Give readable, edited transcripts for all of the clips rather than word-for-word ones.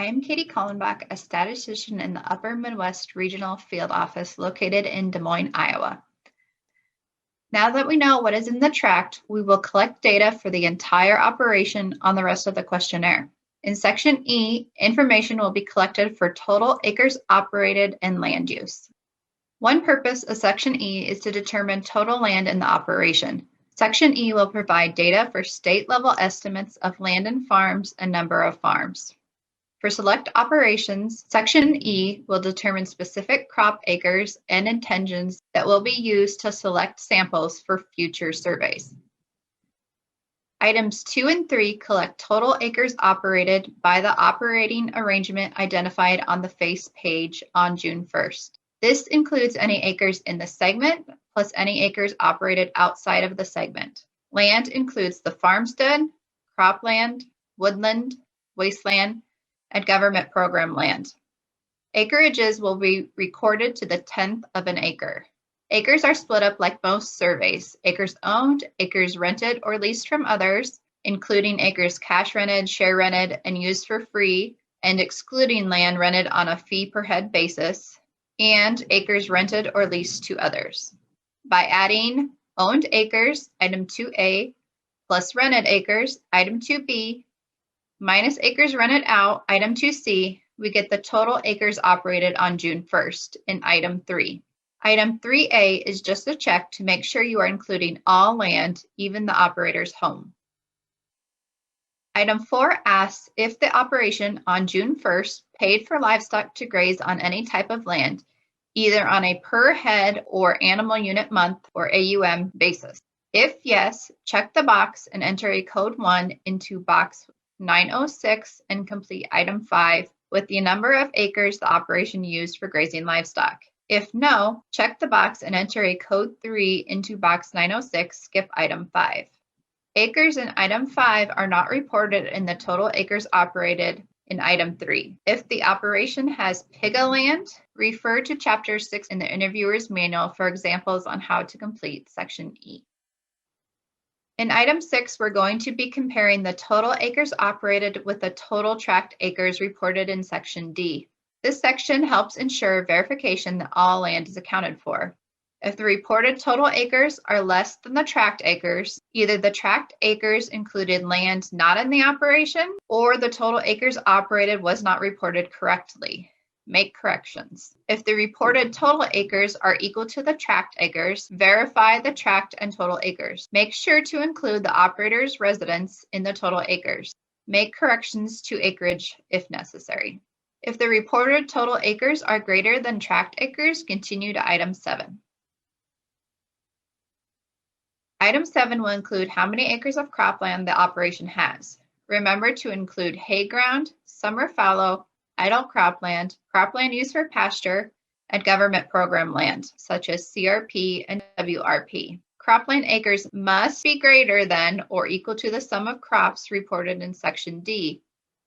I am Katie Kallenbach, a statistician in the Upper Midwest Regional Field Office located in Des Moines, Iowa. Now that we know what is in the tract, we will collect data for the entire operation on the rest of the questionnaire. In Section E, information will be collected for total acres operated and land use. One purpose of Section E is to determine total land in the operation. Section E will provide data for state-level estimates of land and farms and number of farms. For select operations, Section E will determine specific crop acres and intentions that will be used to select samples for future surveys. Items 2 and 3 collect total acres operated by the operating arrangement identified on the face page on June 1st. This includes any acres in the segment, plus any acres operated outside of the segment. Land includes the farmstead, cropland, woodland, wasteland, and government program land. Acreages will be recorded to the 10th of an acre. Acres are split up like most surveys: acres owned, acres rented or leased from others, including acres cash rented, share rented, and used for free, and excluding land rented on a fee per head basis, and acres rented or leased to others. By adding owned acres, item 2A, plus rented acres, item 2B, minus acres rented out, item 2C, we get the total acres operated on June 1st in item 3. Item 3A is just a check to make sure you are including all land, even the operator's home. Item 4 asks if the operation on June 1st paid for livestock to graze on any type of land, either on a per head or animal unit month or AUM basis. If yes, check the box and enter a code 1 into box 906 and complete item 5 with the number of acres the operation used for grazing livestock. If no, check the box and enter a code 3 into box 906, skip item 5. Acres in item 5 are not reported in the total acres operated in item 3. If the operation has PIGA land, refer to chapter 6 in the interviewer's manual for examples on how to complete section E. In item 6, we're going to be comparing the total acres operated with the total tract acres reported in section D. This section helps ensure verification that all land is accounted for. If the reported total acres are less than the tract acres, either the tract acres included land not in the operation, or the total acres operated was not reported correctly. Make corrections. If the reported total acres are equal to the tract acres, verify the tract and total acres. Make sure to include the operator's residence in the total acres. Make corrections to acreage if necessary. If the reported total acres are greater than tract acres, continue to item 7. Item 7 will include how many acres of cropland the operation has. Remember to include hay ground, summer fallow, idle cropland, cropland used for pasture, and government program land, such as CRP and WRP. Cropland acres must be greater than or equal to the sum of crops reported in section D.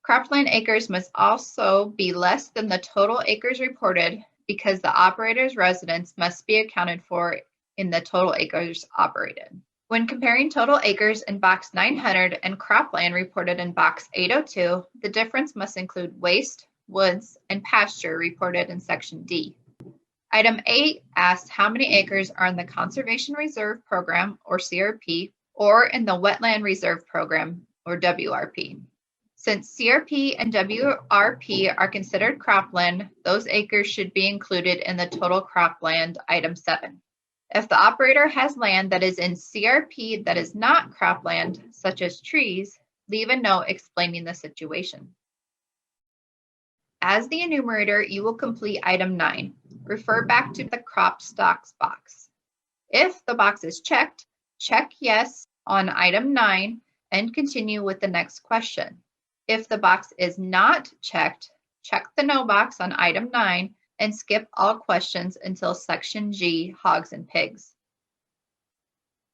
Cropland acres must also be less than the total acres reported because the operator's residence must be accounted for in the total acres operated. When comparing total acres in box 900 and cropland reported in box 802, the difference must include waste, woods, and pasture reported in section D. Item 8 asks how many acres are in the Conservation Reserve Program, or CRP, or in the Wetland Reserve Program, or WRP. Since CRP and WRP are considered cropland, those acres should be included in the total cropland, item 7. If the operator has land that is in CRP that is not cropland, such as trees, leave a note explaining the situation. As the enumerator, you will complete item 9. Refer back to the crop stocks box. If the box is checked, check yes on item 9 and continue with the next question. If the box is not checked, check the no box on item 9 and skip all questions until section G, hogs and pigs.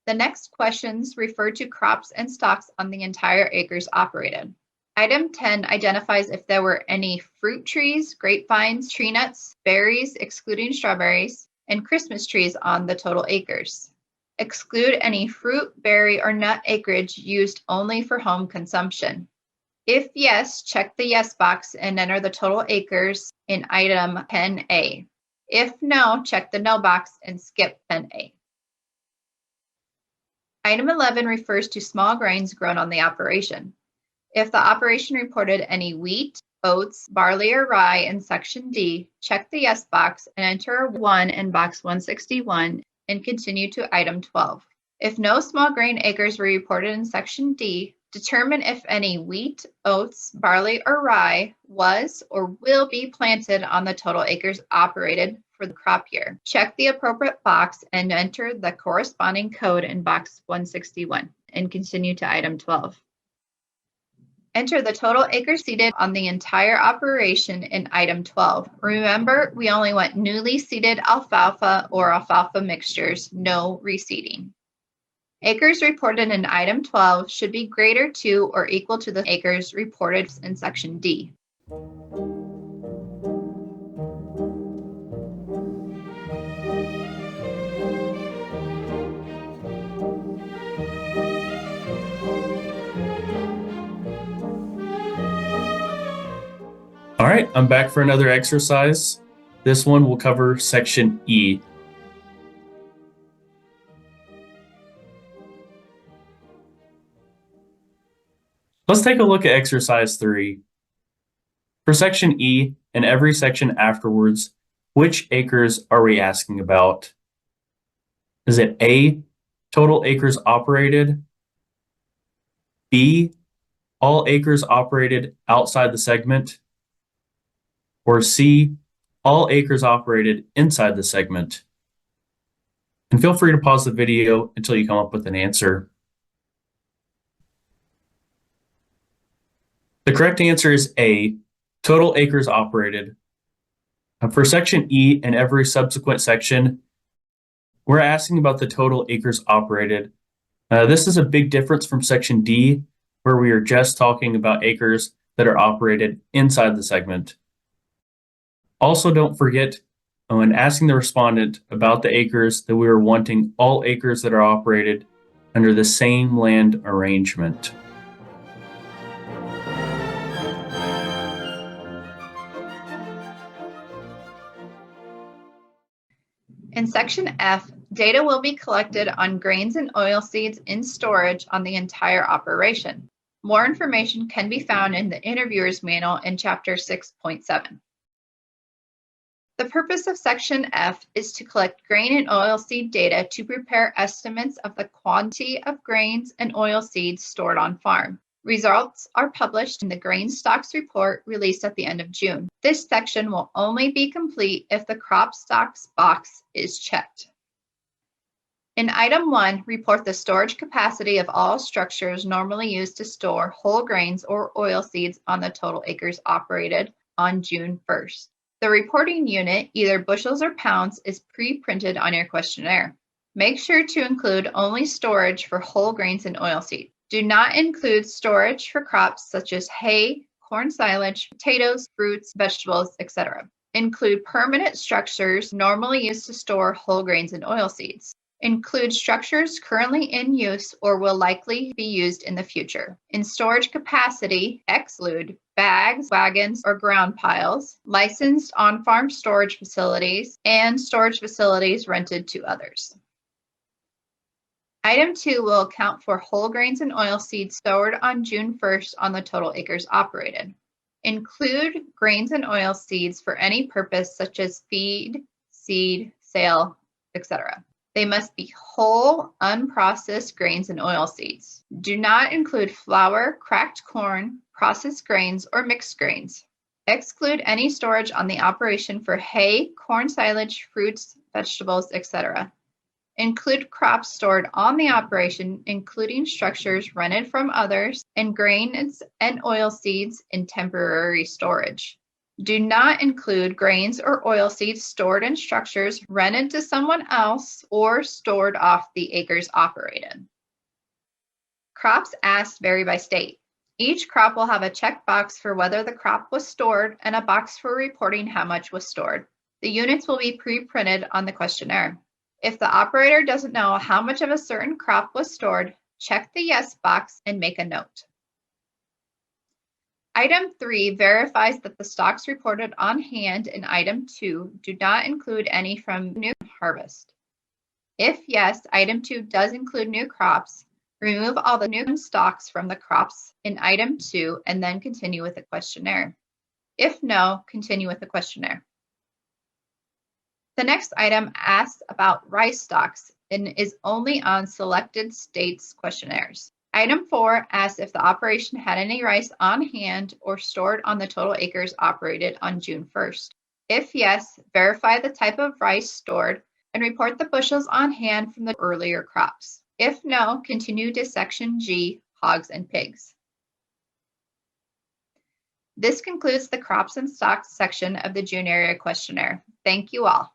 The next questions refer to crops and stocks on the entire acres operated. Item 10 identifies if there were any fruit trees, grapevines, tree nuts, berries, excluding strawberries, and Christmas trees on the total acres. Exclude any fruit, berry, or nut acreage used only for home consumption. If yes, check the yes box and enter the total acres in item 10A. If no, check the no box and skip 10A. Item 11 refers to small grains grown on the operation. If the operation reported any wheat, oats, barley, or rye in section D, check the yes box and enter 1 in box 161 and continue to item 12. If no small grain acres were reported in section D, determine if any wheat, oats, barley, or rye was or will be planted on the total acres operated for the crop year. Check the appropriate box and enter the corresponding code in box 161 and continue to item 12. Enter the total acres seeded on the entire operation in item 12. Remember, we only want newly seeded alfalfa or alfalfa mixtures, no reseeding. Acres reported in item 12 should be greater to or equal to the acres reported in section D. All right, I'm back for another exercise. This one will cover section E. Let's take a look at exercise 3. For section E and every section afterwards, which acres are we asking about? Is it A, total acres operated? B, all acres operated outside the segment? Or C, all acres operated inside the segment? And feel free to pause the video until you come up with an answer. The correct answer is A, total acres operated. For section E and every subsequent section, we're asking about the total acres operated. This is a big difference from section D, where we are just talking about acres that are operated inside the segment. Also, don't forget, when asking the respondent about the acres, that we are wanting all acres that are operated under the same land arrangement. In section F, data will be collected on grains and oilseeds in storage on the entire operation. More information can be found in the interviewer's manual in chapter 6.7. The purpose of section F is to collect grain and oilseed data to prepare estimates of the quantity of grains and oilseeds stored on farm. Results are published in the Grain Stocks Report released at the end of June. This section will only be complete if the crop stocks box is checked. In item 1, report the storage capacity of all structures normally used to store whole grains or oilseeds on the total acres operated on June 1st. The reporting unit, either bushels or pounds, is pre-printed on your questionnaire. Make sure to include only storage for whole grains and oilseed. Do not include storage for crops such as hay, corn silage, potatoes, fruits, vegetables, etc. Include permanent structures normally used to store whole grains and oilseeds. Include structures currently in use or will likely be used in the future. In storage capacity, exclude bags, wagons, or ground piles, licensed on-farm storage facilities, and storage facilities rented to others. Item 2 will account for whole grains and oilseeds stored on June 1st on the total acres operated. Include grains and oilseeds for any purpose such as feed, seed, sale, etc. They must be whole, unprocessed grains and oilseeds. Do not include flour, cracked corn, processed grains, or mixed grains. Exclude any storage on the operation for hay, corn silage, fruits, vegetables, etc. Include crops stored on the operation, including structures rented from others, and grains and oilseeds in temporary storage. Do not include grains or oilseeds stored in structures rented to someone else or stored off the acres operated. Crops asked vary by state. Each crop will have a checkbox for whether the crop was stored and a box for reporting how much was stored. The units will be pre-printed on the questionnaire. If the operator doesn't know how much of a certain crop was stored, check the yes box and make a note. Item 3 verifies that the stocks reported on hand in Item 2 do not include any from new harvest. If yes, Item 2 does include new crops. Remove all the new stocks from the crops in Item 2 and then continue with the questionnaire. If no, continue with the questionnaire. The next item asks about rice stocks and is only on selected states' questionnaires. Item 4 asks if the operation had any rice on hand or stored on the total acres operated on June 1st. If yes, verify the type of rice stored and report the bushels on hand from the earlier crops. If no, continue to section G, hogs and pigs. This concludes the crops and stocks section of the June area questionnaire. Thank you all.